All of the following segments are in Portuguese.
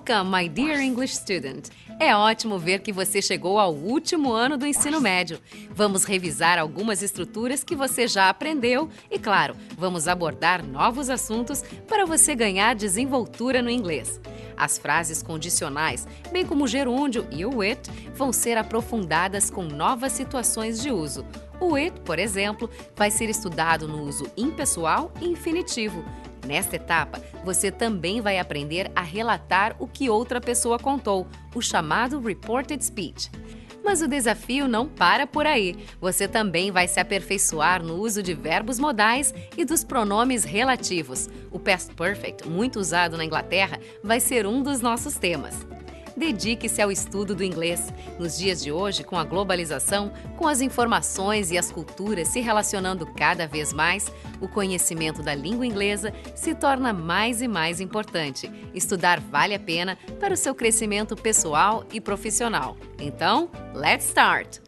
Welcome, my dear English student! É ótimo ver que você chegou ao último ano do ensino médio. Vamos revisar algumas estruturas que você já aprendeu e, claro, vamos abordar novos assuntos para você ganhar desenvoltura no inglês. As frases condicionais, bem como o gerúndio e o it, vão ser aprofundadas com novas situações de uso. O it, por exemplo, vai ser estudado no uso impessoal e infinitivo. Nesta etapa, você também vai aprender a relatar o que outra pessoa contou, o chamado reported speech. Mas o desafio não para por aí. Você também vai se aperfeiçoar no uso de verbos modais e dos pronomes relativos. O past perfect, muito usado na Inglaterra, vai ser um dos nossos temas. Dedique-se ao estudo do inglês. Nos dias de hoje, com a globalização, com as informações e as culturas se relacionando cada vez mais, o conhecimento da língua inglesa se torna mais e mais importante. Estudar vale a pena para o seu crescimento pessoal e profissional. Então, let's start!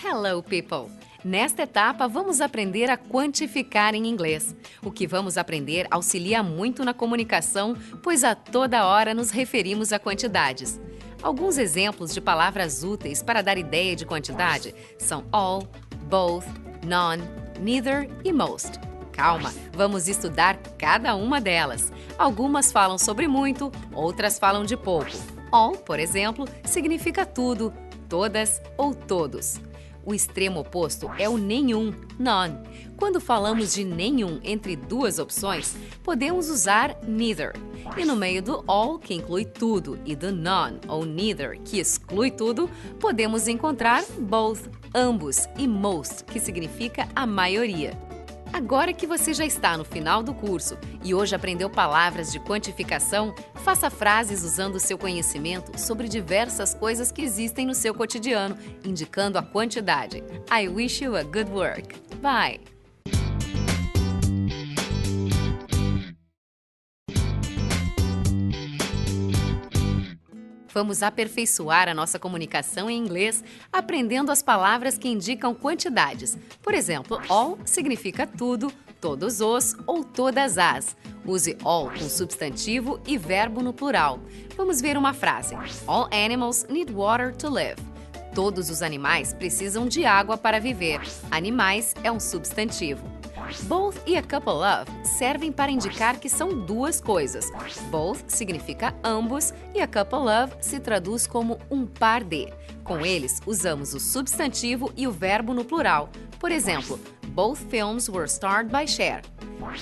Hello, people! Nesta etapa, vamos aprender a quantificar em inglês. O que vamos aprender auxilia muito na comunicação, pois a toda hora nos referimos a quantidades. Alguns exemplos de palavras úteis para dar ideia de quantidade são all, both, none, neither e most. Calma, vamos estudar cada uma delas. Algumas falam sobre muito, outras falam de pouco. All, por exemplo, significa tudo, todas ou todos. O extremo oposto é o nenhum, none. Quando falamos de nenhum entre duas opções, podemos usar neither. E no meio do all, que inclui tudo, e do none ou neither, que exclui tudo, podemos encontrar both, ambos, e most, que significa a maioria. Agora que você já está no final do curso e hoje aprendeu palavras de quantificação, faça frases usando o seu conhecimento sobre diversas coisas que existem no seu cotidiano, indicando a quantidade. I wish you a good work. Bye! Vamos aperfeiçoar a nossa comunicação em inglês aprendendo as palavras que indicam quantidades. Por exemplo, all significa tudo, todos os ou todas as. Use all com substantivo e verbo no plural. Vamos ver uma frase. All animals need water to live. Todos os animais precisam de água para viver. Animais é um substantivo. Both e a couple of servem para indicar que são duas coisas. Both significa ambos e a couple of se traduz como um par de. Com eles, usamos o substantivo e o verbo no plural. Por exemplo, both films were starred by Cher.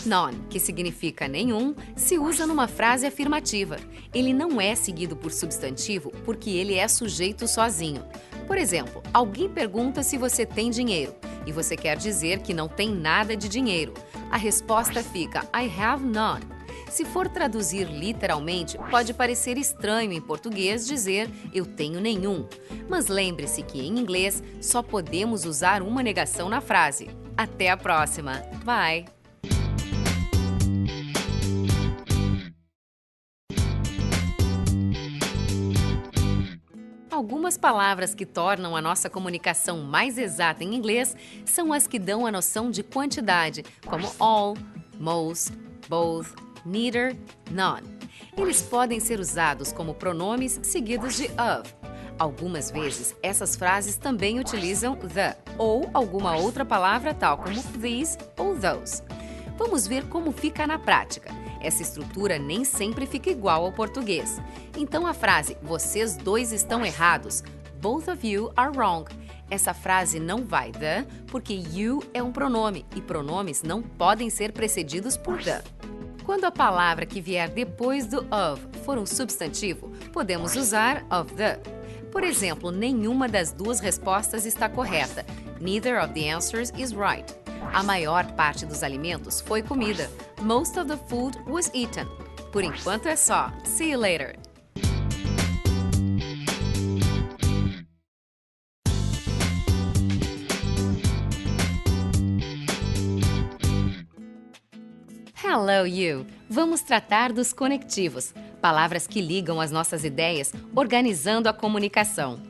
None, que significa nenhum, se usa numa frase afirmativa. Ele não é seguido por substantivo porque ele é sujeito sozinho. Por exemplo, alguém pergunta se você tem dinheiro e você quer dizer que não tem nada de dinheiro. A resposta fica I have none. Se for traduzir literalmente, pode parecer estranho em português dizer eu tenho nenhum. Mas lembre-se que em inglês só podemos usar uma negação na frase. Até a próxima. Bye! Algumas palavras que tornam a nossa comunicação mais exata em inglês são as que dão a noção de quantidade, como all, most, both, neither, none. Eles podem ser usados como pronomes seguidos de of. Algumas vezes, essas frases também utilizam the ou alguma outra palavra tal como these ou those. Vamos ver como fica na prática. Essa estrutura nem sempre fica igual ao português. Então a frase vocês dois estão errados, both of you are wrong. Essa frase não vai the porque you é um pronome e pronomes não podem ser precedidos por the. Quando a palavra que vier depois do of for um substantivo, podemos usar of the. Por exemplo, nenhuma das duas respostas está correta. Neither of the answers is right. A maior parte dos alimentos foi comida. Most of the food was eaten. Por enquanto é só. See you later! Hello, you! Vamos tratar dos conectivos, palavras que ligam as nossas ideias, organizando a comunicação.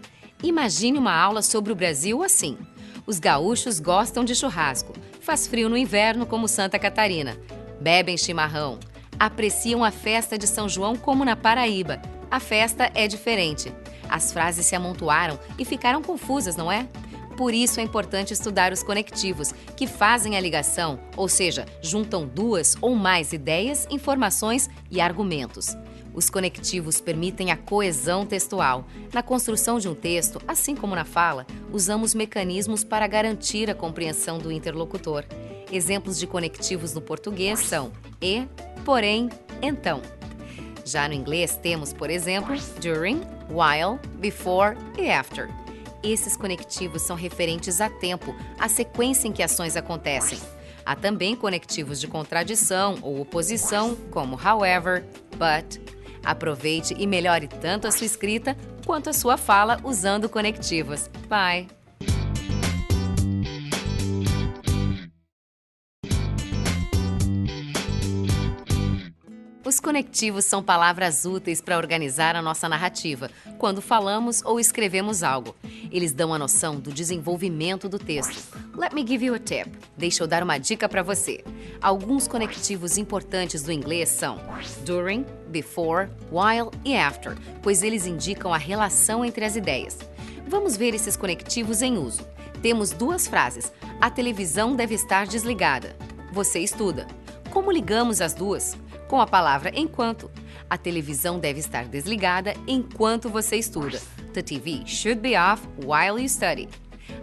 Imagine uma aula sobre o Brasil assim. Os gaúchos gostam de churrasco, faz frio no inverno como Santa Catarina, bebem chimarrão, apreciam a festa de São João como na Paraíba. A festa é diferente. As frases se amontoaram e ficaram confusas, não é? Por isso é importante estudar os conectivos, que fazem a ligação, ou seja, juntam duas ou mais ideias, informações e argumentos. Os conectivos permitem a coesão textual. Na construção de um texto, assim como na fala, usamos mecanismos para garantir a compreensão do interlocutor. Exemplos de conectivos no português são e, porém, então. Já no inglês temos, por exemplo, during, while, before e after. Esses conectivos são referentes a tempo, a sequência em que ações acontecem. Há também conectivos de contradição ou oposição, como however, but. Aproveite e melhore tanto a sua escrita quanto a sua fala usando conectivos. Bye! Os conectivos são palavras úteis para organizar a nossa narrativa, quando falamos ou escrevemos algo. Eles dão a noção do desenvolvimento do texto. Let me give you a tip. Deixa eu dar uma dica para você. Alguns conectivos importantes do inglês são during, before, while e after, pois eles indicam a relação entre as ideias. Vamos ver esses conectivos em uso. Temos duas frases. A televisão deve estar desligada. Você estuda. Como ligamos as duas? Com a palavra enquanto. A televisão deve estar desligada enquanto você estuda. The TV should be off while you study.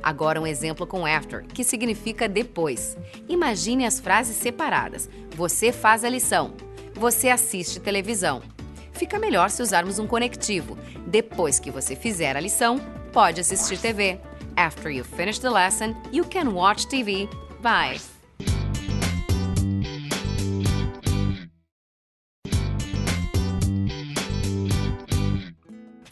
Agora um exemplo com after, que significa depois. Imagine as frases separadas. Você faz a lição. Você assiste televisão. Fica melhor se usarmos um conectivo. Depois que você fizer a lição, pode assistir TV. After you finish the lesson, you can watch TV. Bye!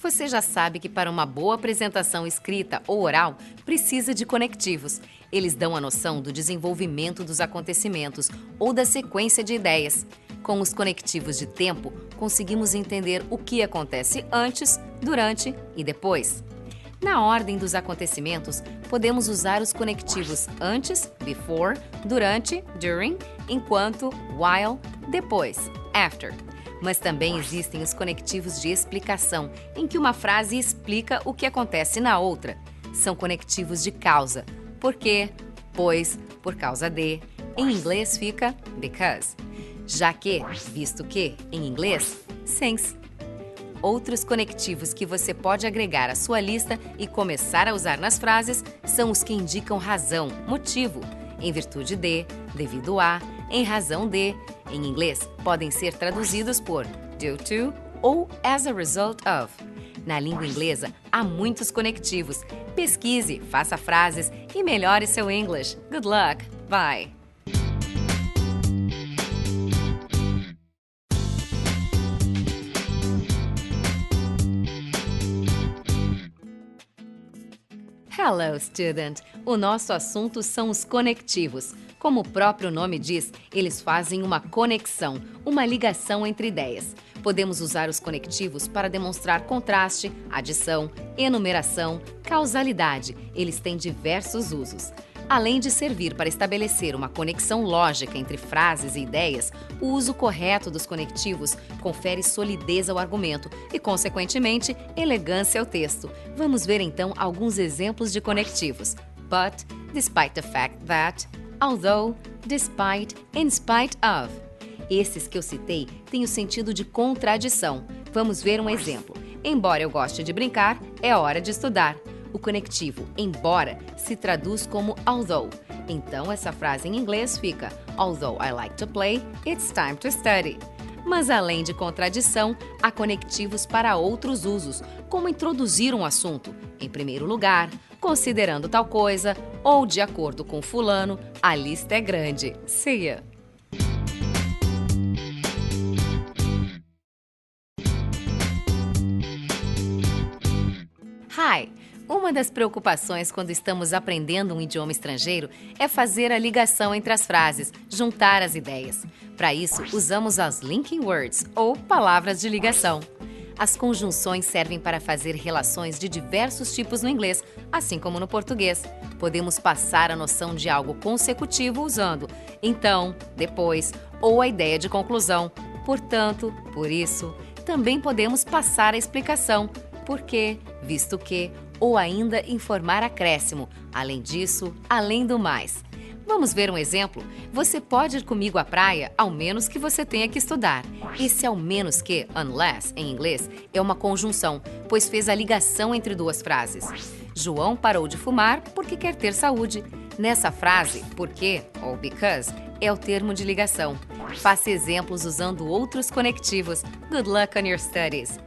Você já sabe que para uma boa apresentação escrita ou oral, precisa de conectivos. Eles dão a noção do desenvolvimento dos acontecimentos ou da sequência de ideias. Com os conectivos de tempo, conseguimos entender o que acontece antes, durante e depois. Na ordem dos acontecimentos, podemos usar os conectivos antes, before, durante, during, enquanto, while, depois, after. Mas também existem os conectivos de explicação, em que uma frase explica o que acontece na outra. São conectivos de causa. Por quê? Pois, por causa de. Em inglês fica because. Já que, visto que, em inglês, since. Outros conectivos que você pode agregar à sua lista e começar a usar nas frases são os que indicam razão, motivo, em virtude de, devido a, em razão de. Em inglês, podem ser traduzidos por due to ou as a result of. Na língua inglesa, há muitos conectivos. Pesquise, faça frases e melhore seu English. Good luck! Bye! Hello, student! O nosso assunto são os conectivos. Como o próprio nome diz, eles fazem uma conexão, uma ligação entre ideias. Podemos usar os conectivos para demonstrar contraste, adição, enumeração, causalidade. Eles têm diversos usos. Além de servir para estabelecer uma conexão lógica entre frases e ideias, o uso correto dos conectivos confere solidez ao argumento e, consequentemente, elegância ao texto. Vamos ver então alguns exemplos de conectivos. But, despite the fact that, although, despite, in spite of. Esses que eu citei têm o sentido de contradição. Vamos ver um exemplo. Embora eu goste de brincar, é hora de estudar. O conectivo embora se traduz como although. Então, essa frase em inglês fica Although I like to play, it's time to study. Mas além de contradição, há conectivos para outros usos, como introduzir um assunto. Em primeiro lugar, considerando tal coisa, ou de acordo com fulano, a lista é grande. See ya! Hi! Uma das preocupações quando estamos aprendendo um idioma estrangeiro é fazer a ligação entre as frases, juntar as ideias. Para isso, usamos as linking words, ou palavras de ligação. As conjunções servem para fazer relações de diversos tipos no inglês, assim como no português. Podemos passar a noção de algo consecutivo usando então, depois ou a ideia de conclusão. Portanto, por isso, também podemos passar a explicação, porque, visto que, ou ainda informar acréscimo. Além disso, além do mais. Vamos ver um exemplo? Você pode ir comigo à praia, ao menos que você tenha que estudar. Esse ao menos que, unless, em inglês, é uma conjunção, pois fez a ligação entre duas frases. João parou de fumar porque quer ter saúde. Nessa frase, porque ou because é o termo de ligação. Faça exemplos usando outros conectivos. Good luck on your studies!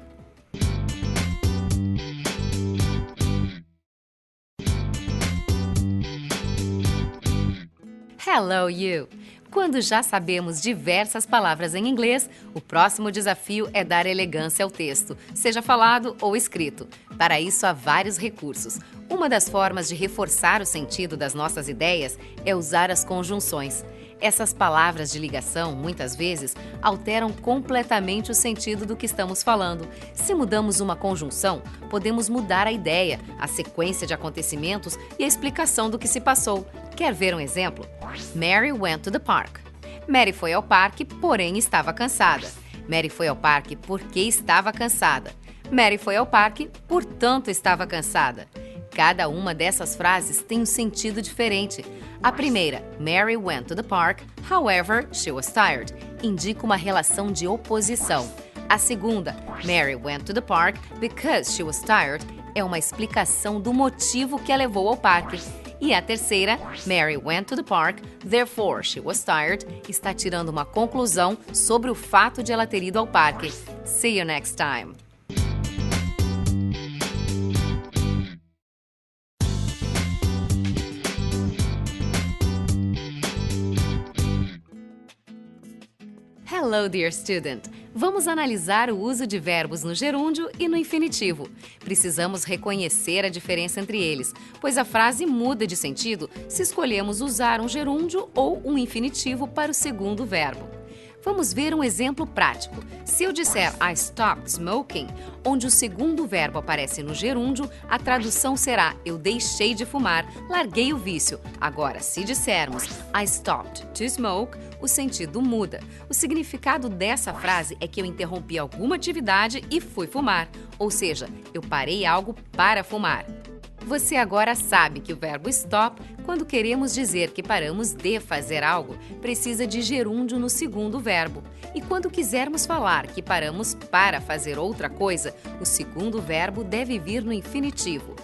Hello, you! Quando já sabemos diversas palavras em inglês, o próximo desafio é dar elegância ao texto, seja falado ou escrito. Para isso, há vários recursos. Uma das formas de reforçar o sentido das nossas ideias é usar as conjunções. Essas palavras de ligação, muitas vezes, alteram completamente o sentido do que estamos falando. Se mudamos uma conjunção, podemos mudar a ideia, a sequência de acontecimentos e a explicação do que se passou. Quer ver um exemplo? Mary went to the park. Mary foi ao parque, porém estava cansada. Mary foi ao parque porque estava cansada. Mary foi ao parque, portanto estava cansada. Cada uma dessas frases tem um sentido diferente. A primeira, Mary went to the park, however, she was tired, indica uma relação de oposição. A segunda, Mary went to the park because she was tired, é uma explicação do motivo que a levou ao parque. E a terceira, Mary went to the park, therefore she was tired, está tirando uma conclusão sobre o fato de ela ter ido ao parque. See you next time! Hello, dear student! Vamos analisar o uso de verbos no gerúndio e no infinitivo. Precisamos reconhecer a diferença entre eles, pois a frase muda de sentido se escolhemos usar um gerúndio ou um infinitivo para o segundo verbo. Vamos ver um exemplo prático. Se eu disser I stopped smoking, onde o segundo verbo aparece no gerúndio, a tradução será eu deixei de fumar, larguei o vício. Agora, se dissermos I stopped to smoke, o sentido muda. O significado dessa frase é que eu interrompi alguma atividade e fui fumar, ou seja, eu parei algo para fumar. Você agora sabe que o verbo stop, quando queremos dizer que paramos de fazer algo, precisa de gerúndio no segundo verbo. E quando quisermos falar que paramos para fazer outra coisa, o segundo verbo deve vir no infinitivo.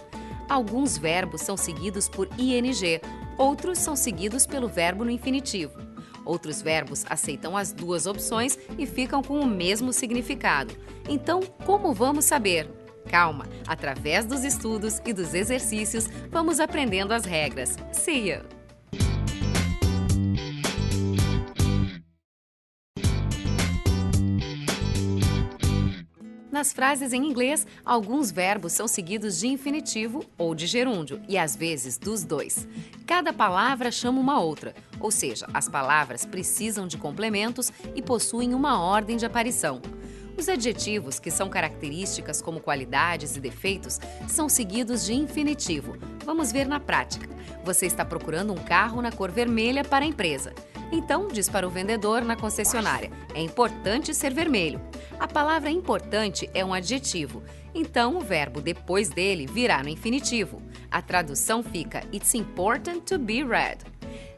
Alguns verbos são seguidos por ing, outros são seguidos pelo verbo no infinitivo. Outros verbos aceitam as duas opções e ficam com o mesmo significado. Então, como vamos saber? Calma, através dos estudos e dos exercícios, vamos aprendendo as regras. See you! Nas frases em inglês, alguns verbos são seguidos de infinitivo ou de gerúndio, e às vezes dos dois. Cada palavra chama uma outra, ou seja, as palavras precisam de complementos e possuem uma ordem de aparição. Os adjetivos, que são características como qualidades e defeitos, são seguidos de infinitivo. Vamos ver na prática. Você está procurando um carro na cor vermelha para a empresa. Então, diz para o vendedor na concessionária, é importante ser vermelho. A palavra importante é um adjetivo, então o verbo depois dele virá no infinitivo. A tradução fica It's important to be red.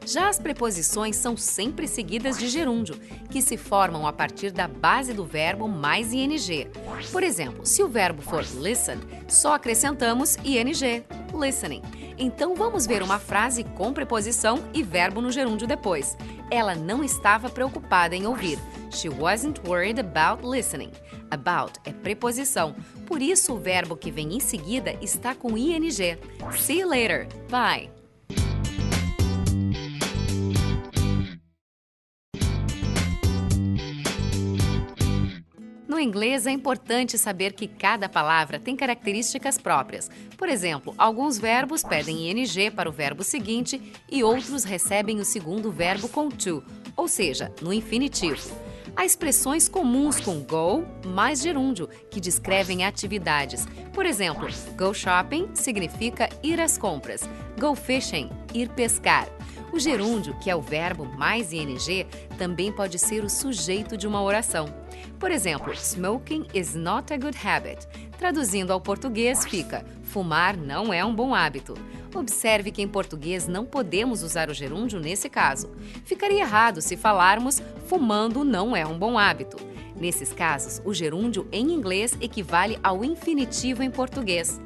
Já as preposições são sempre seguidas de gerúndio, que se formam a partir da base do verbo mais ing. Por exemplo, se o verbo for listen, só acrescentamos ing, listening. Então vamos ver uma frase com preposição e verbo no gerúndio depois. Ela não estava preocupada em ouvir. She wasn't worried about listening. About é preposição, por isso o verbo que vem em seguida está com ing. See you later. Bye. No inglês, é importante saber que cada palavra tem características próprias. Por exemplo, alguns verbos pedem ing para o verbo seguinte e outros recebem o segundo verbo com to, ou seja, no infinitivo. Há expressões comuns com go mais gerúndio, que descrevem atividades. Por exemplo, go shopping significa ir às compras. Go fishing, ir pescar. O gerúndio, que é o verbo mais ing, também pode ser o sujeito de uma oração. Por exemplo, smoking is not a good habit. Traduzindo ao português fica, fumar não é um bom hábito. Observe que em português não podemos usar o gerúndio nesse caso. Ficaria errado se falarmos, fumando não é um bom hábito. Nesses casos, o gerúndio em inglês equivale ao infinitivo em português.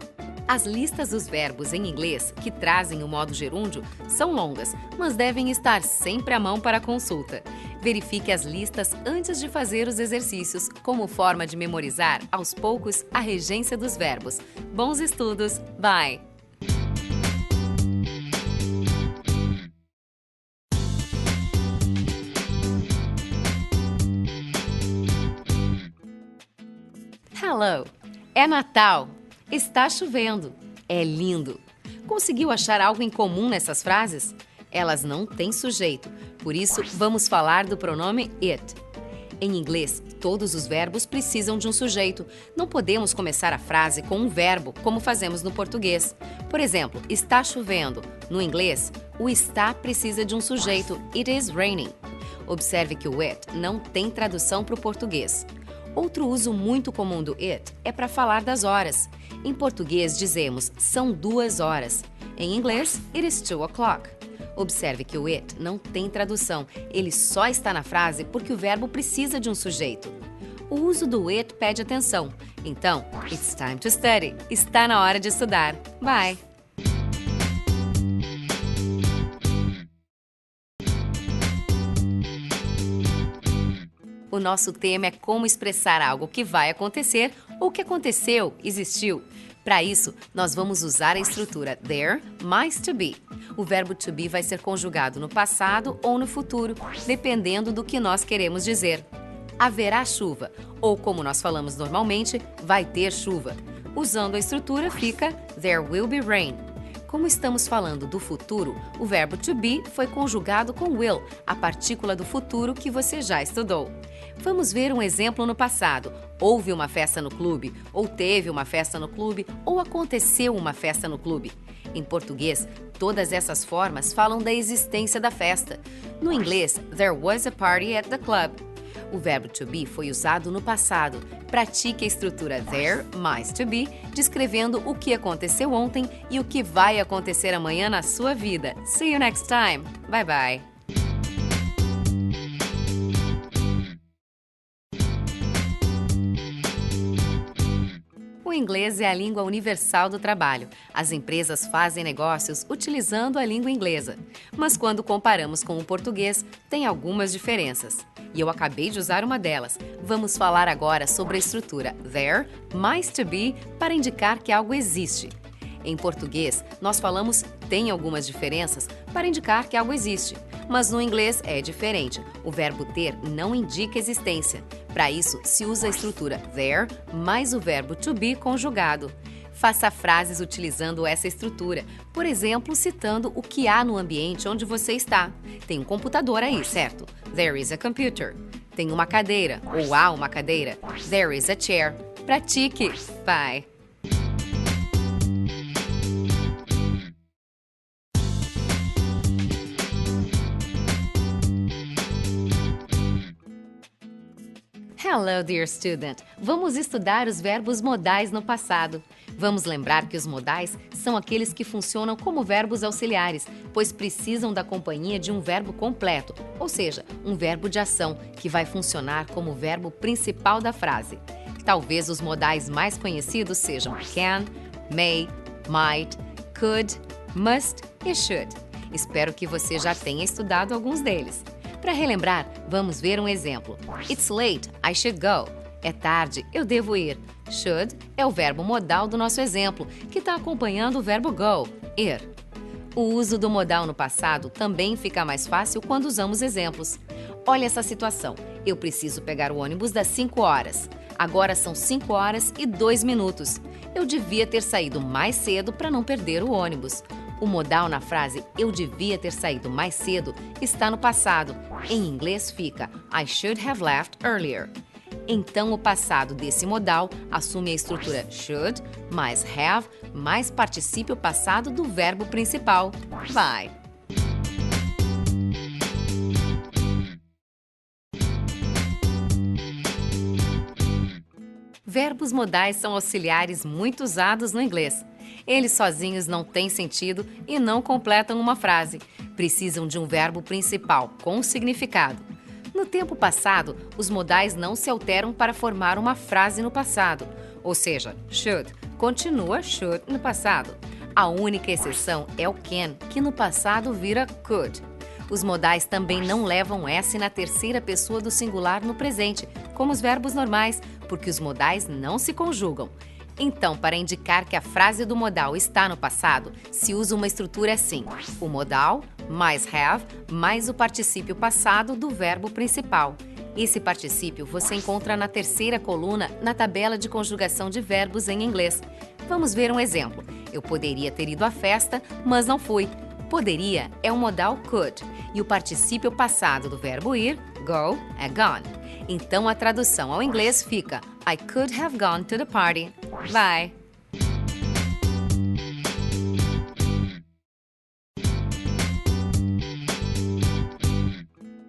As listas dos verbos em inglês que trazem o modo gerúndio são longas, mas devem estar sempre à mão para consulta. Verifique as listas antes de fazer os exercícios, como forma de memorizar, aos poucos, a regência dos verbos. Bons estudos! Bye! Hello! É Natal! Está chovendo. É lindo. Conseguiu achar algo em comum nessas frases? Elas não têm sujeito, por isso vamos falar do pronome it. Em inglês, todos os verbos precisam de um sujeito. Não podemos começar a frase com um verbo, como fazemos no português. Por exemplo, está chovendo. No inglês, o está precisa de um sujeito. It is raining. Observe que o it não tem tradução para o português. Outro uso muito comum do it é para falar das horas. Em português dizemos são 2 horas. Em inglês, it is 2 o'clock. Observe que o it não tem tradução. Ele só está na frase porque o verbo precisa de um sujeito. O uso do it pede atenção. Então, it's time to study. Está na hora de estudar. Bye! O nosso tema é como expressar algo que vai acontecer ou que aconteceu, existiu. Para isso, nós vamos usar a estrutura there mais to be. O verbo to be vai ser conjugado no passado ou no futuro, dependendo do que nós queremos dizer. Haverá chuva, ou como nós falamos normalmente, vai ter chuva. Usando a estrutura fica there will be rain. Como estamos falando do futuro, o verbo to be foi conjugado com will, a partícula do futuro que você já estudou. Vamos ver um exemplo no passado. Houve uma festa no clube, ou teve uma festa no clube, ou aconteceu uma festa no clube. Em português, todas essas formas falam da existência da festa. No inglês, there was a party at the club. O verbo to be foi usado no passado. Pratique a estrutura there mais to be, descrevendo o que aconteceu ontem e o que vai acontecer amanhã na sua vida. See you next time. Bye bye. O inglês é a língua universal do trabalho. As empresas fazem negócios utilizando a língua inglesa. Mas quando comparamos com o português, tem algumas diferenças. E eu acabei de usar uma delas. Vamos falar agora sobre a estrutura there mais to be para indicar que algo existe. Em português, nós falamos tem algumas diferenças para indicar que algo existe. Mas no inglês é diferente. O verbo ter não indica existência. Para isso, se usa a estrutura there mais o verbo to be conjugado. Faça frases utilizando essa estrutura, por exemplo, citando o que há no ambiente onde você está. Tem um computador aí, certo? There is a computer. Tem uma cadeira, ou há uma cadeira. There is a chair. Pratique. Bye. Hello, dear student! Vamos estudar os verbos modais no passado. Vamos lembrar que os modais são aqueles que funcionam como verbos auxiliares, pois precisam da companhia de um verbo completo, ou seja, um verbo de ação, que vai funcionar como o verbo principal da frase. Talvez os modais mais conhecidos sejam can, may, might, could, must e should. Espero que você já tenha estudado alguns deles. Para relembrar, vamos ver um exemplo. It's late, I should go. É tarde, eu devo ir. Should é o verbo modal do nosso exemplo, que está acompanhando o verbo go, ir. O uso do modal no passado também fica mais fácil quando usamos exemplos. Olha essa situação. Eu preciso pegar o ônibus das 5 horas. Agora são 5 horas e 2 minutos. Eu devia ter saído mais cedo para não perder o ônibus. O modal na frase eu devia ter saído mais cedo está no passado. Em inglês fica I should have left earlier. Então, o passado desse modal assume a estrutura should mais have mais particípio passado do verbo principal, vai. Verbos modais são auxiliares muito usados no inglês. Eles sozinhos não têm sentido e não completam uma frase. Precisam de um verbo principal com significado. No tempo passado, os modais não se alteram para formar uma frase no passado. Ou seja, should continua should no passado. A única exceção é o can, que no passado vira could. Os modais também não levam S na terceira pessoa do singular no presente, como os verbos normais, porque os modais não se conjugam. Então, para indicar que a frase do modal está no passado, se usa uma estrutura assim: o modal mais have mais o particípio passado do verbo principal. Esse particípio você encontra na terceira coluna na tabela de conjugação de verbos em inglês. Vamos ver um exemplo. Eu poderia ter ido à festa, mas não fui. Poderia é um modal could e o particípio passado do verbo ir, go, é gone. Então a tradução ao inglês fica I could have gone to the party. Vai!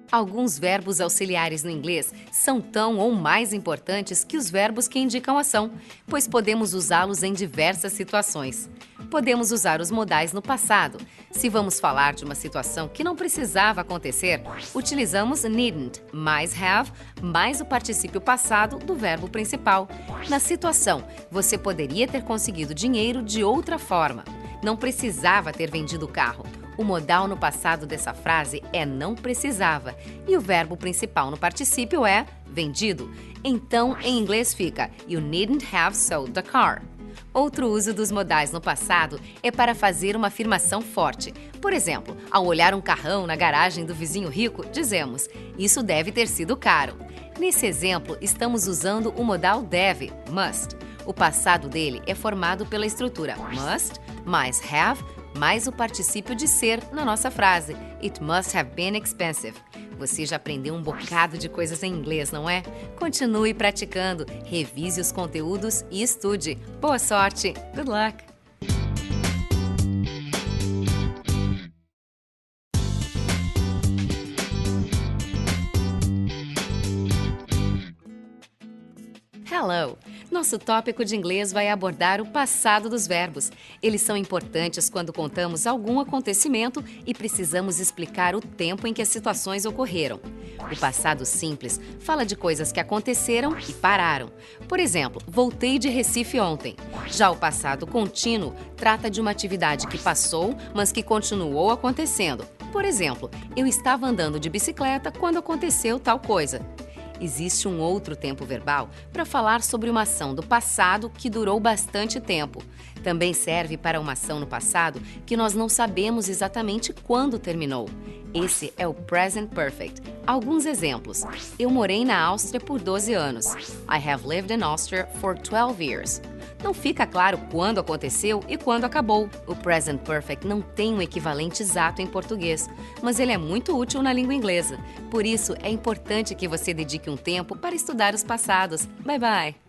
Alguns verbos auxiliares no inglês são tão ou mais importantes que os verbos que indicam ação, pois podemos usá-los em diversas situações. Podemos usar os modais no passado. Se vamos falar de uma situação que não precisava acontecer, utilizamos needn't mais have mais o particípio passado do verbo principal. Na situação, você poderia ter conseguido dinheiro de outra forma. Não precisava ter vendido o carro. O modal no passado dessa frase é não precisava e o verbo principal no particípio é vendido. Então, em inglês fica You needn't have sold the car. Outro uso dos modais no passado é para fazer uma afirmação forte. Por exemplo, ao olhar um carrão na garagem do vizinho rico, dizemos isso deve ter sido caro. Nesse exemplo, estamos usando o modal deve, must. O passado dele é formado pela estrutura must mais have mais o particípio de ser na nossa frase. It must have been expensive. Você já aprendeu um bocado de coisas em inglês, não é? Continue praticando, revise os conteúdos e estude. Boa sorte! Good luck! Hello! Nosso tópico de inglês vai abordar o passado dos verbos. Eles são importantes quando contamos algum acontecimento e precisamos explicar o tempo em que as situações ocorreram. O passado simples fala de coisas que aconteceram e pararam. Por exemplo, voltei de Recife ontem. Já o passado contínuo trata de uma atividade que passou, mas que continuou acontecendo. Por exemplo, eu estava andando de bicicleta quando aconteceu tal coisa. Existe um outro tempo verbal para falar sobre uma ação do passado que durou bastante tempo. Também serve para uma ação no passado que nós não sabemos exatamente quando terminou. Esse é o Present Perfect. Alguns exemplos. Eu morei na Áustria por 12 anos. I have lived in Austria for 12 years. Não fica claro quando aconteceu e quando acabou. O Present Perfect não tem um equivalente exato em português, mas ele é muito útil na língua inglesa. Por isso, é importante que você dedique um tempo para estudar os passados. Bye, bye!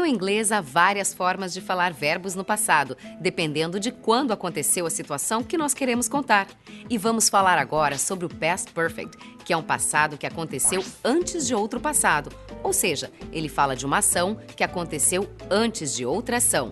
No inglês, há várias formas de falar verbos no passado, dependendo de quando aconteceu a situação que nós queremos contar. E vamos falar agora sobre o Past Perfect, que é um passado que aconteceu antes de outro passado, ou seja, ele fala de uma ação que aconteceu antes de outra ação.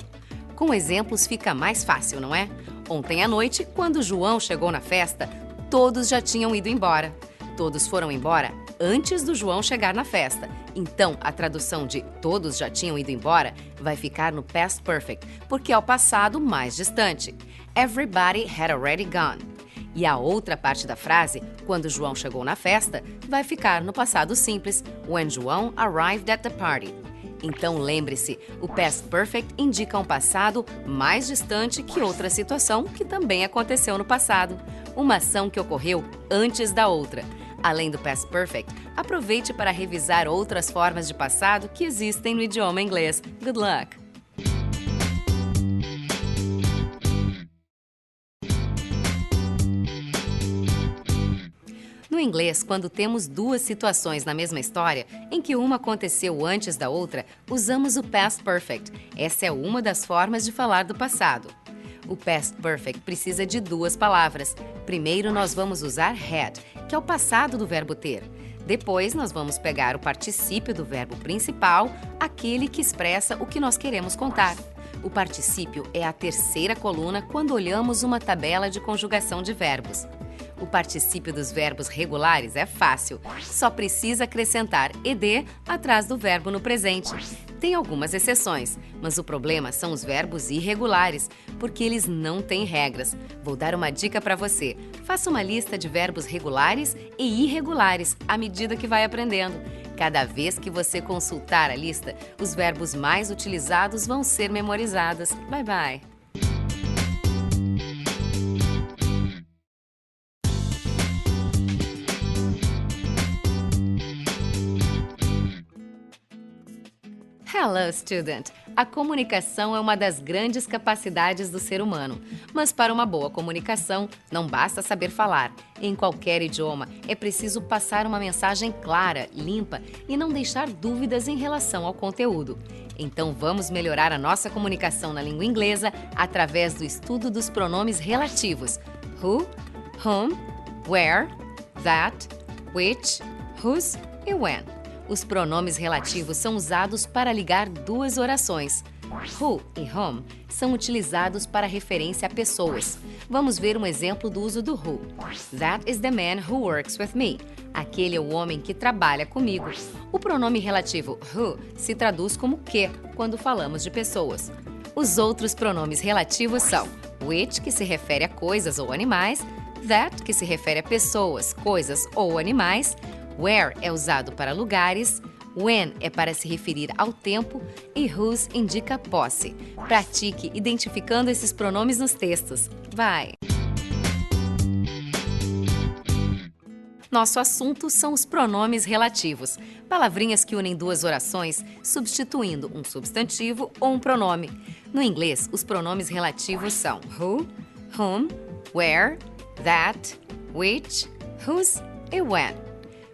Com exemplos fica mais fácil, não é? Ontem à noite, quando João chegou na festa, todos já tinham ido embora. Todos foram embora antes do João chegar na festa. Então, a tradução de todos já tinham ido embora vai ficar no Past Perfect, porque é o passado mais distante. Everybody had already gone. E a outra parte da frase, quando João chegou na festa, vai ficar no passado simples, when João arrived at the party. Então, lembre-se, o Past Perfect indica um passado mais distante que outra situação que também aconteceu no passado. Uma ação que ocorreu antes da outra. Além do Past Perfect, aproveite para revisar outras formas de passado que existem no idioma inglês. Good luck! No inglês, quando temos duas situações na mesma história, em que uma aconteceu antes da outra, usamos o Past Perfect. Essa é uma das formas de falar do passado. O Past Perfect precisa de duas palavras. Primeiro, nós vamos usar had, que é o passado do verbo ter. Depois, nós vamos pegar o particípio do verbo principal, aquele que expressa o que nós queremos contar. O particípio é a terceira coluna quando olhamos uma tabela de conjugação de verbos. O particípio dos verbos regulares é fácil, só precisa acrescentar ed atrás do verbo no presente. Tem algumas exceções, mas o problema são os verbos irregulares, porque eles não têm regras. Vou dar uma dica para você. Faça uma lista de verbos regulares e irregulares à medida que vai aprendendo. Cada vez que você consultar a lista, os verbos mais utilizados vão ser memorizados. Bye, bye! Hello, student! A comunicação é uma das grandes capacidades do ser humano. Mas para uma boa comunicação, não basta saber falar. Em qualquer idioma, é preciso passar uma mensagem clara, limpa e não deixar dúvidas em relação ao conteúdo. Então vamos melhorar a nossa comunicação na língua inglesa através do estudo dos pronomes relativos. Who, whom, where, that, which, whose e when. Os pronomes relativos são usados para ligar duas orações. Who e whom são utilizados para referência a pessoas. Vamos ver um exemplo do uso do who. That is the man who works with me. Aquele é o homem que trabalha comigo. O pronome relativo who se traduz como que quando falamos de pessoas. Os outros pronomes relativos são which, que se refere a coisas ou animais, that, que se refere a pessoas, coisas ou animais, where é usado para lugares, when é para se referir ao tempo e whose indica posse. Pratique identificando esses pronomes nos textos. Vai! Nosso assunto são os pronomes relativos, palavrinhas que unem duas orações, substituindo um substantivo ou um pronome. No inglês, os pronomes relativos são who, whom, where, that, which, whose e when.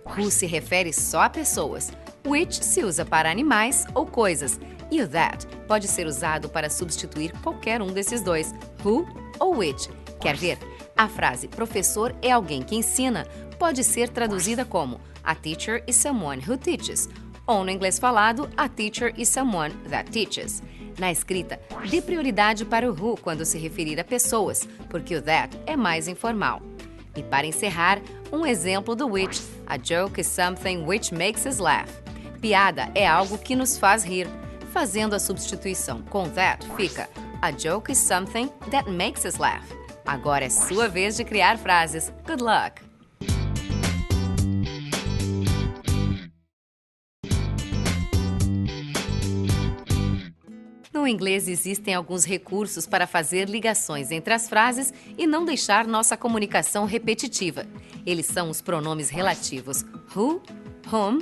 Who se refere só a pessoas, which se usa para animais ou coisas, e o that pode ser usado para substituir qualquer um desses dois, who ou which. Quer ver? A frase professor é alguém que ensina pode ser traduzida como a teacher is someone who teaches, ou no inglês falado, a teacher is someone that teaches. Na escrita, dê prioridade para o who quando se referir a pessoas, porque o that é mais informal. E para encerrar, um exemplo do which. A joke is something which makes us laugh. Piada é algo que nos faz rir. Fazendo a substituição com that, fica a joke is something that makes us laugh. Agora é sua vez de criar frases. Good luck! No inglês existem alguns recursos para fazer ligações entre as frases e não deixar nossa comunicação repetitiva. Eles são os pronomes relativos who, whom,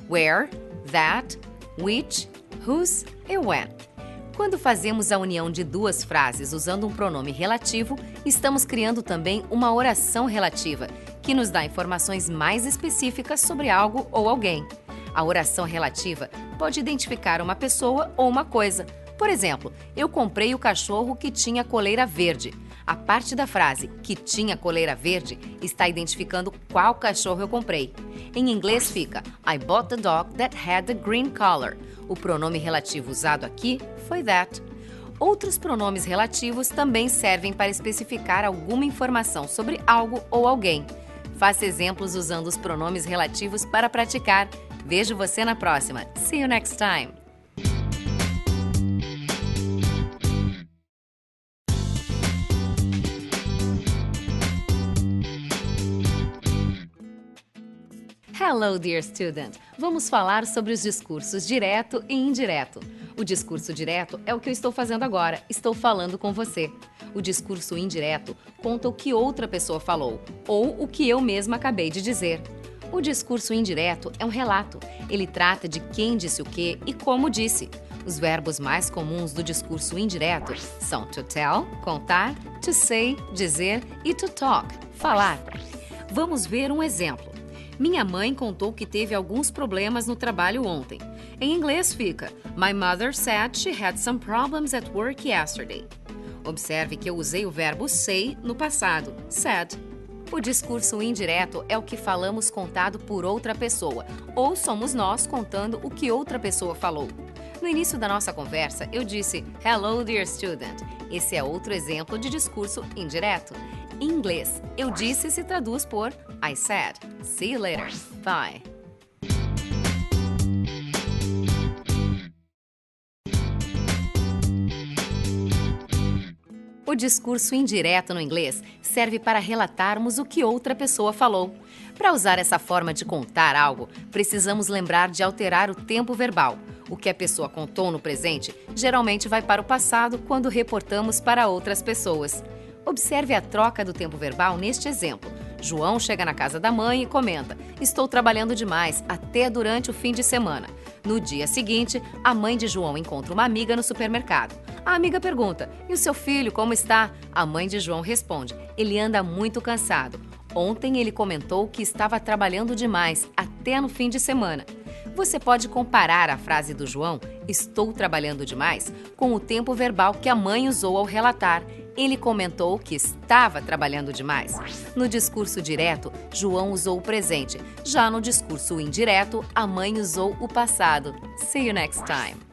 where, that, which, whose e when. Quando fazemos a união de duas frases usando um pronome relativo, estamos criando também uma oração relativa, que nos dá informações mais específicas sobre algo ou alguém. A oração relativa pode identificar uma pessoa ou uma coisa. Por exemplo, eu comprei o cachorro que tinha coleira verde. A parte da frase que tinha coleira verde está identificando qual cachorro eu comprei. Em inglês fica I bought the dog that had the green collar. O pronome relativo usado aqui foi that. Outros pronomes relativos também servem para especificar alguma informação sobre algo ou alguém. Faça exemplos usando os pronomes relativos para praticar. Vejo você na próxima. See you next time! Hello, dear student! Vamos falar sobre os discursos direto e indireto. O discurso direto é o que eu estou fazendo agora, estou falando com você. O discurso indireto conta o que outra pessoa falou, ou o que eu mesma acabei de dizer. O discurso indireto é um relato. Ele trata de quem disse o quê e como disse. Os verbos mais comuns do discurso indireto são to tell, contar, to say, dizer e to talk, falar. Vamos ver um exemplo. Minha mãe contou que teve alguns problemas no trabalho ontem. Em inglês fica: My mother said she had some problems at work yesterday. Observe que eu usei o verbo say no passado, said. O discurso indireto é o que falamos contado por outra pessoa, ou somos nós contando o que outra pessoa falou. No início da nossa conversa, eu disse Hello, dear student. Esse é outro exemplo de discurso indireto. Em inglês, eu disse se traduz por I said. See you later. Bye. O discurso indireto no inglês serve para relatarmos o que outra pessoa falou. Para usar essa forma de contar algo, precisamos lembrar de alterar o tempo verbal. O que a pessoa contou no presente geralmente vai para o passado quando reportamos para outras pessoas. Observe a troca do tempo verbal neste exemplo. João chega na casa da mãe e comenta: Estou trabalhando demais, até durante o fim de semana. No dia seguinte, a mãe de João encontra uma amiga no supermercado. A amiga pergunta: E o seu filho, como está? A mãe de João responde: Ele anda muito cansado. Ontem ele comentou que estava trabalhando demais, até no fim de semana. Você pode comparar a frase do João, estou trabalhando demais, com o tempo verbal que a mãe usou ao relatar. Ele comentou que estava trabalhando demais. No discurso direto, João usou o presente. Já no discurso indireto, a mãe usou o passado. See you next time.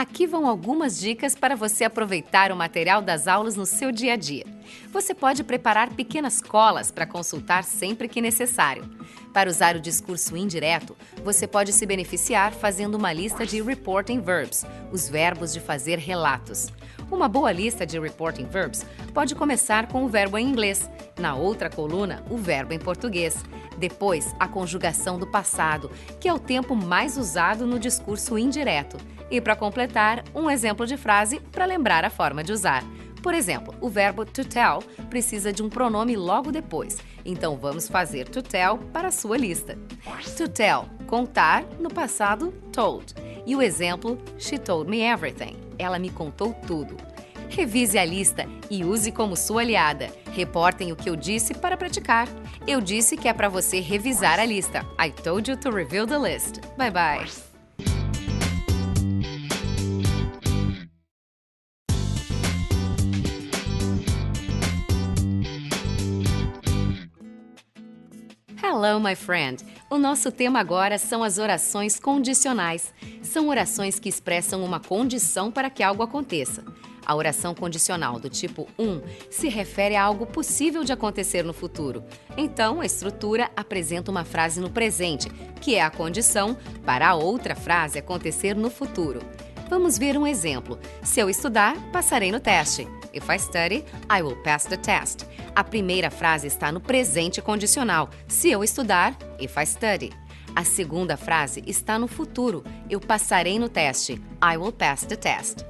Aqui vão algumas dicas para você aproveitar o material das aulas no seu dia a dia. Você pode preparar pequenas colas para consultar sempre que necessário. Para usar o discurso indireto, você pode se beneficiar fazendo uma lista de reporting verbs, os verbos de fazer relatos. Uma boa lista de reporting verbs pode começar com o verbo em inglês, na outra coluna, o verbo em português. Depois, a conjugação do passado, que é o tempo mais usado no discurso indireto. E para completar, um exemplo de frase para lembrar a forma de usar. Por exemplo, o verbo to tell precisa de um pronome logo depois. Então vamos fazer to tell para a sua lista. To tell, contar, no passado, told. E o exemplo, she told me everything. Ela me contou tudo. Revise a lista e use como sua aliada. Reportem o que eu disse para praticar. Eu disse que é para você revisar a lista. I told you to review the list. Bye bye. Hello, my friend! O nosso tema agora são as orações condicionais. São orações que expressam uma condição para que algo aconteça. A oração condicional do tipo 1 se refere a algo possível de acontecer no futuro. Então, a estrutura apresenta uma frase no presente, que é a condição para a outra frase acontecer no futuro. Vamos ver um exemplo. Se eu estudar, passarei no teste. If I study, I will pass the test. A primeira frase está no presente condicional. Se eu estudar, if I study. A segunda frase está no futuro. Eu passarei no teste. I will pass the test.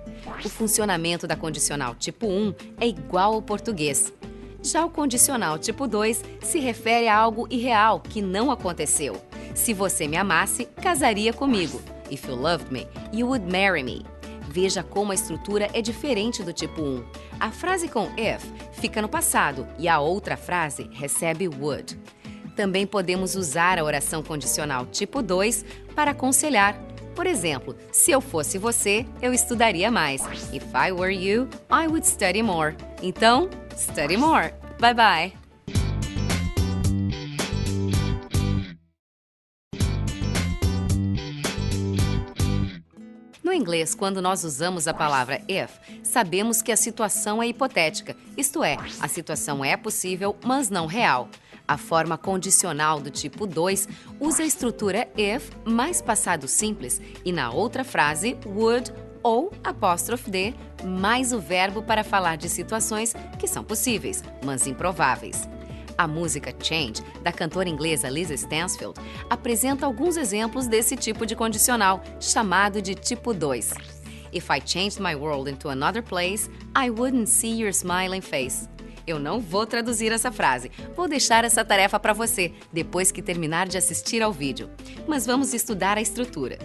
O funcionamento da condicional tipo 1 é igual ao português. Já o condicional tipo 2 se refere a algo irreal que não aconteceu. Se você me amasse, casaria comigo. If you loved me, you would marry me. Veja como a estrutura é diferente do tipo 1. A frase com if fica no passado e a outra frase recebe would. Também podemos usar a oração condicional tipo 2 para aconselhar. Por exemplo, se eu fosse você, eu estudaria mais. If I were you, I would study more. Então, study more. Bye bye! No inglês, quando nós usamos a palavra if, sabemos que a situação é hipotética, isto é, a situação é possível, mas não real. A forma condicional do tipo 2 usa a estrutura if mais passado simples e na outra frase would ou apóstrofe de mais o verbo para falar de situações que são possíveis, mas improváveis. A música Change, da cantora inglesa Lisa Stansfield, apresenta alguns exemplos desse tipo de condicional, chamado de tipo 2. If I changed my world into another place, I wouldn't see your smiling face. Eu não vou traduzir essa frase, vou deixar essa tarefa para você depois que terminar de assistir ao vídeo. Mas vamos estudar a estrutura.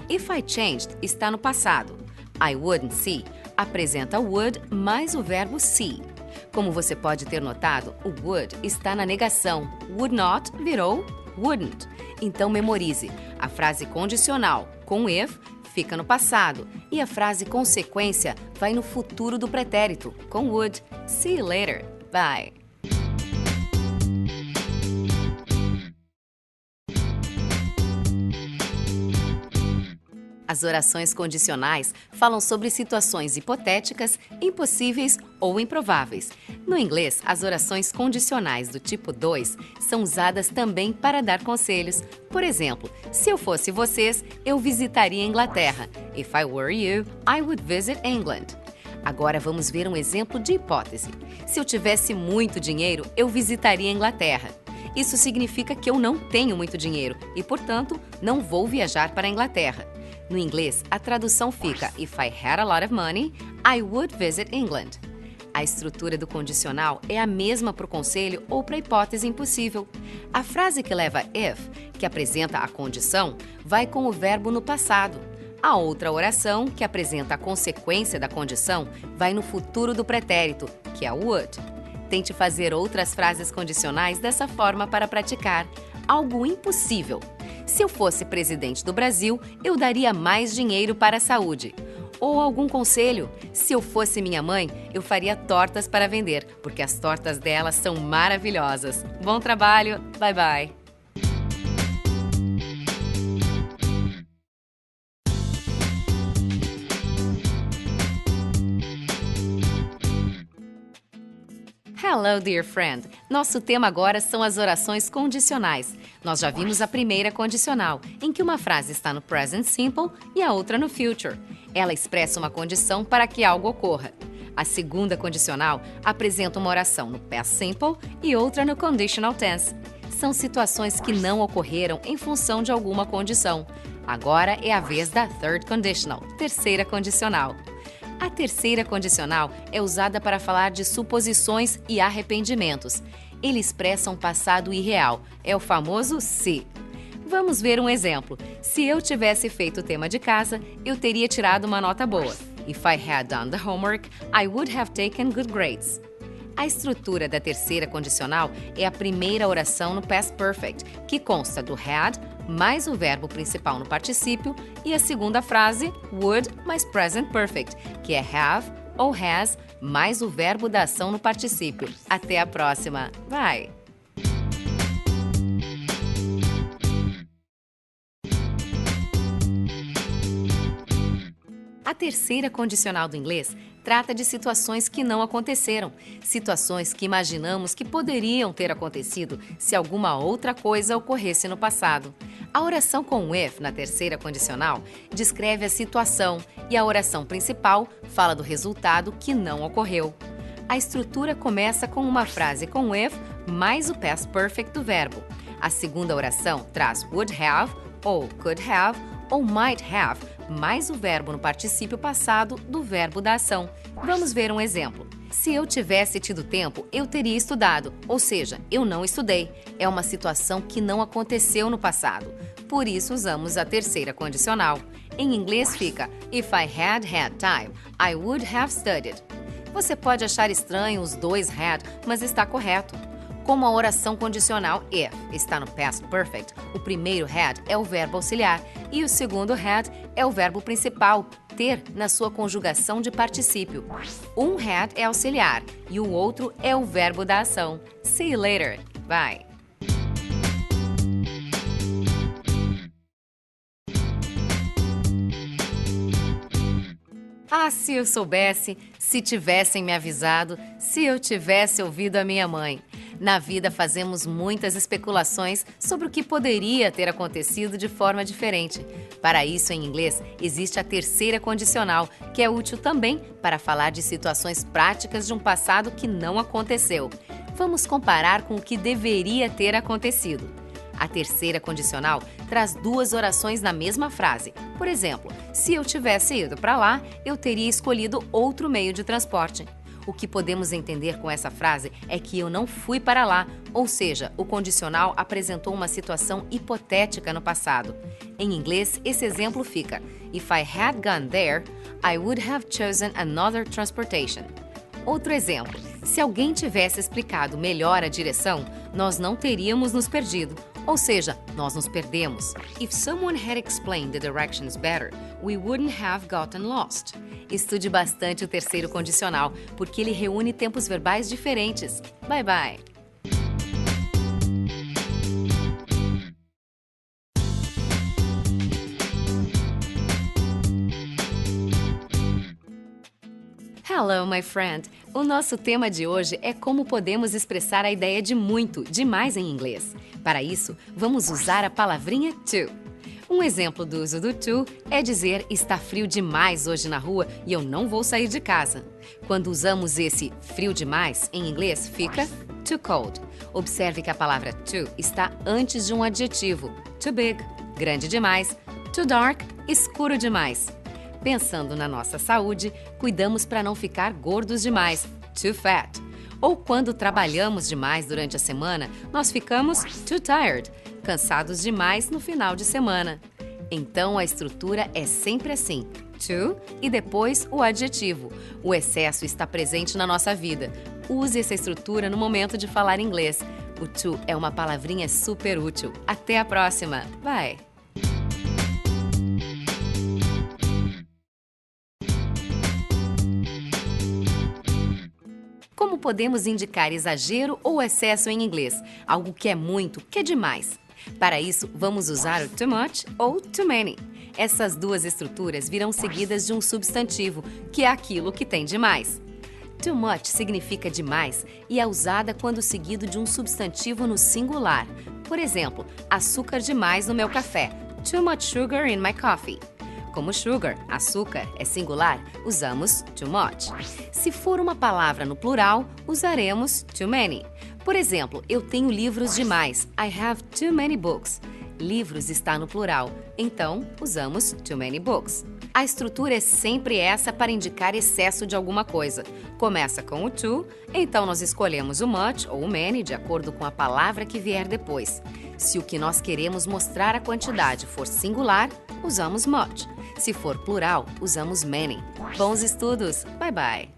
If I changed está no passado. I wouldn't see apresenta would mais o verbo see. Como você pode ter notado, o would está na negação. Would not virou wouldn't. Então memorize. A frase condicional com if fica no passado e a frase consequência vai no futuro do pretérito com would. See you later. Bye. As orações condicionais falam sobre situações hipotéticas, impossíveis ou improváveis. No inglês, as orações condicionais do tipo 2 são usadas também para dar conselhos. Por exemplo, se eu fosse vocês, eu visitaria a Inglaterra. If I were you, I would visit England. Agora vamos ver um exemplo de hipótese. Se eu tivesse muito dinheiro, eu visitaria a Inglaterra. Isso significa que eu não tenho muito dinheiro e, portanto, não vou viajar para a Inglaterra. No inglês, a tradução fica If I had a lot of money, I would visit England. A estrutura do condicional é a mesma para o conselho ou para a hipótese impossível. A frase que leva if, que apresenta a condição, vai com o verbo no passado. A outra oração, que apresenta a consequência da condição, vai no futuro do pretérito, que é would. Tente fazer outras frases condicionais dessa forma para praticar. Algo impossível. Se eu fosse presidente do Brasil, eu daria mais dinheiro para a saúde. Ou algum conselho. Se eu fosse minha mãe, eu faria tortas para vender, porque as tortas dela são maravilhosas. Bom trabalho. Bye, bye. Hello, dear friend! Nosso tema agora são as orações condicionais. Nós já vimos a primeira condicional, em que uma frase está no present simple e a outra no future. Ela expressa uma condição para que algo ocorra. A segunda condicional apresenta uma oração no past simple e outra no conditional tense. São situações que não ocorreram em função de alguma condição. Agora é a vez da third conditional, terceira condicional. A terceira condicional é usada para falar de suposições e arrependimentos. Ele expressa um passado irreal, é o famoso se. Vamos ver um exemplo. Se eu tivesse feito o tema de casa, eu teria tirado uma nota boa. If I had done the homework, I would have taken good grades. A estrutura da terceira condicional é a primeira oração no past perfect, que consta do had mais o verbo principal no particípio e a segunda frase, would mais present perfect, que é have ou has mais o verbo da ação no particípio. Até a próxima. Bye! A terceira condicional do inglês trata de situações que não aconteceram, situações que imaginamos que poderiam ter acontecido se alguma outra coisa ocorresse no passado. A oração com if na terceira condicional descreve a situação e a oração principal fala do resultado que não ocorreu. A estrutura começa com uma frase com if mais o past perfect do verbo. A segunda oração traz would have ou could have ou might have, mais o verbo no particípio passado do verbo da ação. Vamos ver um exemplo. Se eu tivesse tido tempo, eu teria estudado, ou seja, eu não estudei. É uma situação que não aconteceu no passado. Por isso usamos a terceira condicional. Em inglês fica If I had time, I would have studied. Você pode achar estranho os dois had, mas está correto. Como a oração condicional if está no past perfect, o primeiro had é o verbo auxiliar e o segundo had é o verbo principal, ter, na sua conjugação de particípio. Um had é auxiliar e o outro é o verbo da ação. See you later. Bye. Ah, se eu soubesse, se tivessem me avisado, se eu tivesse ouvido a minha mãe. Na vida fazemos muitas especulações sobre o que poderia ter acontecido de forma diferente. Para isso, em inglês, existe a terceira condicional, que é útil também para falar de situações práticas de um passado que não aconteceu. Vamos comparar com o que deveria ter acontecido. A terceira condicional traz duas orações na mesma frase. Por exemplo, se eu tivesse ido para lá, eu teria escolhido outro meio de transporte. O que podemos entender com essa frase é que eu não fui para lá, ou seja, o condicional apresentou uma situação hipotética no passado. Em inglês, esse exemplo fica: If I had gone there, I would have chosen another transportation. Outro exemplo: se alguém tivesse explicado melhor a direção, nós não teríamos nos perdido. Ou seja, nós nos perdemos. If someone had explained the directions better, we wouldn't have gotten lost. Estude bastante o terceiro condicional, porque ele reúne tempos verbais diferentes. Bye bye! Hello, my friend! O nosso tema de hoje é como podemos expressar a ideia de muito, demais em inglês. Para isso, vamos usar a palavrinha too. Um exemplo do uso do too é dizer está frio demais hoje na rua e eu não vou sair de casa. Quando usamos esse frio demais, em inglês fica too cold. Observe que a palavra too está antes de um adjetivo. Too big, grande demais. Too dark, escuro demais. Pensando na nossa saúde, cuidamos para não ficar gordos demais, too fat. Ou quando trabalhamos demais durante a semana, nós ficamos too tired, cansados demais no final de semana. Então a estrutura é sempre assim, too e depois o adjetivo. O excesso está presente na nossa vida. Use essa estrutura no momento de falar inglês. O too é uma palavrinha super útil. Até a próxima. Bye! Como podemos indicar exagero ou excesso em inglês? Algo que é muito, que é demais. Para isso, vamos usar o too much ou too many. Essas duas estruturas virão seguidas de um substantivo, que é aquilo que tem demais. Too much significa demais e é usada quando seguido de um substantivo no singular. Por exemplo, açúcar demais no meu café. Too much sugar in my coffee. Como sugar, açúcar, é singular, usamos too much. Se for uma palavra no plural, usaremos too many. Por exemplo, eu tenho livros demais. I have too many books. Livros está no plural, então usamos too many books. A estrutura é sempre essa para indicar excesso de alguma coisa. Começa com o too, então nós escolhemos o much ou o many de acordo com a palavra que vier depois. Se o que nós queremos mostrar a quantidade for singular, usamos much. Se for plural, usamos many. Bons estudos! Bye bye!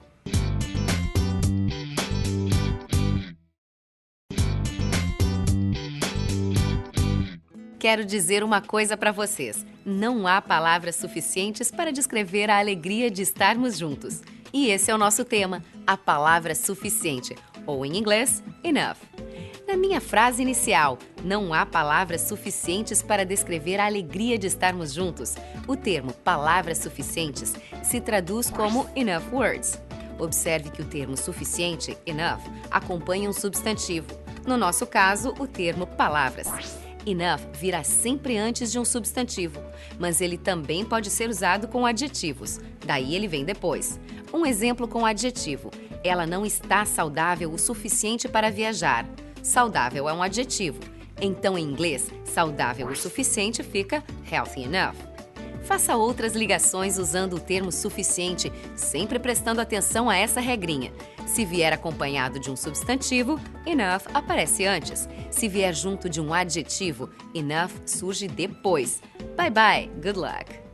Quero dizer uma coisa para vocês. Não há palavras suficientes para descrever a alegria de estarmos juntos. E esse é o nosso tema, a palavra suficiente, ou em inglês, enough. Na minha frase inicial, não há palavras suficientes para descrever a alegria de estarmos juntos. O termo palavras suficientes se traduz como enough words. Observe que o termo suficiente, enough, acompanha um substantivo. No nosso caso, o termo palavras. Enough virá sempre antes de um substantivo, mas ele também pode ser usado com adjetivos. Daí ele vem depois. Um exemplo com adjetivo. Ela não está saudável o suficiente para viajar. Saudável é um adjetivo. Então, em inglês, saudável o suficiente fica healthy enough. Faça outras ligações usando o termo suficiente, sempre prestando atenção a essa regrinha. Se vier acompanhado de um substantivo, enough aparece antes. Se vier junto de um adjetivo, enough surge depois. Bye bye, good luck!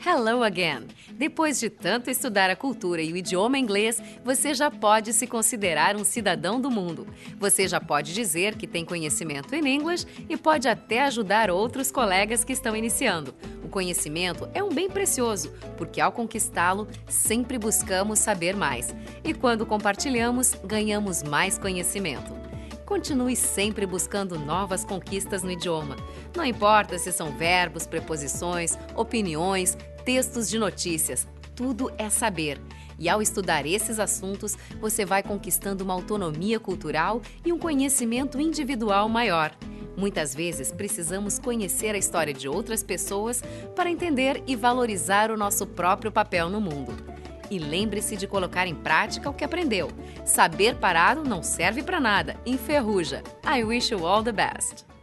Hello again! Depois de tanto estudar a cultura e o idioma inglês, você já pode se considerar um cidadão do mundo. Você já pode dizer que tem conhecimento em inglês e pode até ajudar outros colegas que estão iniciando. O conhecimento é um bem precioso, porque ao conquistá-lo, sempre buscamos saber mais. E quando compartilhamos, ganhamos mais conhecimento. Continue sempre buscando novas conquistas no idioma. Não importa se são verbos, preposições, opiniões, textos de notícias, tudo é saber. E ao estudar esses assuntos, você vai conquistando uma autonomia cultural e um conhecimento individual maior. Muitas vezes precisamos conhecer a história de outras pessoas para entender e valorizar o nosso próprio papel no mundo. E lembre-se de colocar em prática o que aprendeu. Saber parado não serve para nada, enferruja. I wish you all the best!